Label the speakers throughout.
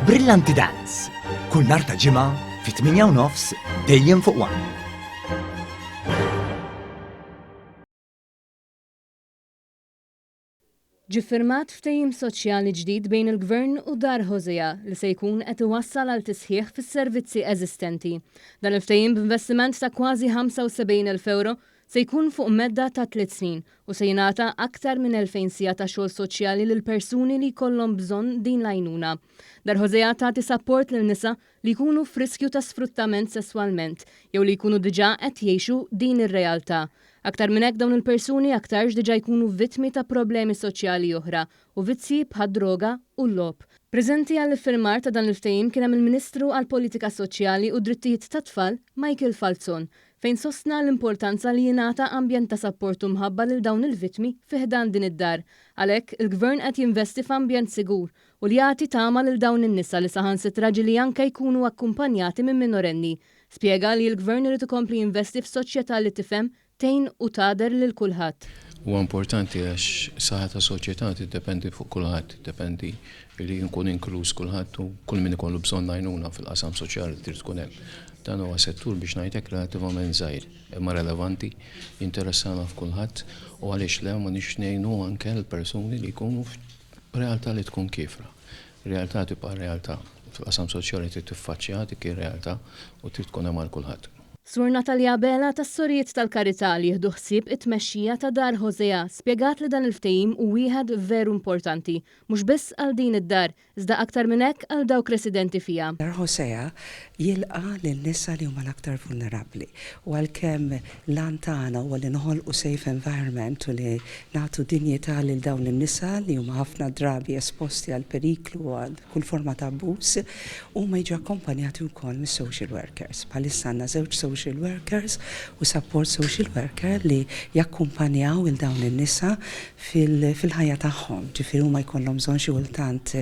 Speaker 1: Brillanti Dance. Kull nhar ta' ġimgħa fit-8:30 dejjem fuq One.
Speaker 2: Ġiffirmat ftehim soċjali ġdid bejn il-Gvern u Dar Hosea li se jkun qed iwassal għal tisħiħ fis-servizzi eżistenti. Dan il-ftehim b'investiment ta' kważi 75,000 euro se jkun fuq medda ta' 3 snin u se jingħata aktar minn 2000 sija ta' xogħol soċjali lil persuni li jkollhom bżonn din l-għajnuna. Dar Hosea tagħti sapport lil nisa li jkunu f'riskju ta' sfruttament sesswalment jew li jkunu diġà qed jgħixu din ir-realtà. Aktar minn hekk dawn il-persuni aktar diġà jkunu vittmi ta' problemi soċjali oħra u vizzi bħad-droga u l-lob. Preżenti għall-iffirmar ta' dan il-ftehim kien hemm il-Ministru għall-Politika Soċjali u Drittijiet tat-Tfal Michael Falzon fejn sostna l-importanza li jingħata ambjent ta' sapportu mħabba lil dawn il-vittmi fih dan din id-dar. Għalhekk il-Gvern qed jinvesti f'ambjent sigur u li jagħti tama lil dawn in-nisa li saħansitra ġieli anke jkunu akkumpanjati minn minorenni. Spjega li l-Gvern irid ikompli jinvesti f'soċjetà li tifhem tejn u tader lil kulħadd.
Speaker 3: Huwa importanti għax saħħa ta' soċjetà tiddependi fuq kulħadd, tiddependi li nkun inkluż kulħadd u kull min ikollu bżonn għajnuna fil-qasam soċjali trid tkun hemm. Dan huwa settur biex ngħidlek relattivament żgħir, imma relevanti, interessana f'kulħadd u għaliex le ma nix ngħinu anke l-persuni li jkunu f'realtà li tkun kifra. Realtà tibqa' realtà. Fil-qasam soċjali trid tiffaċċja dik ir-realtà u trid tkun hemm għal kulħadd.
Speaker 2: Sur Natalja Bela tas-Sorijiet tal-Karità li jieħdu ħsieb it-tmexxija ta' Dar Hosea spjegat li dan il-ftehim hu wieħed veru importanti, mhux biss għal din id-dar, iżda aktar minn hekk għal dawk residenti fiha.
Speaker 4: Dar Hosea jilqa' lin-nisa li huma l-aktar vulnerabbli u għalkemm lan tagħna huwa li noħolqu safe environment u li nagħtu dinjità lil dawn in-nisa li huma ħafna drabi esposti għal periklu u għal kull forma ta' abbuż huma jiġu akkompanjati wkoll mis-social workers. Bħalissa għandna żewġ social workers u support social worker li jakkumpanjaw il-dawn in-nisa fil-ħajja tagħhom. Ġifieri huma jkollhom bżonn xi kultant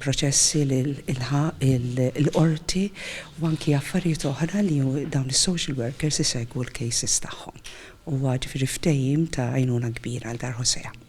Speaker 4: proċessi l-qorti u anki affarijiet oħra li dawn is-social workers isegwu l-cases tagħhom. Huwa ġifieri ftehim ta' għajnuna kbira għal Dar Hosea.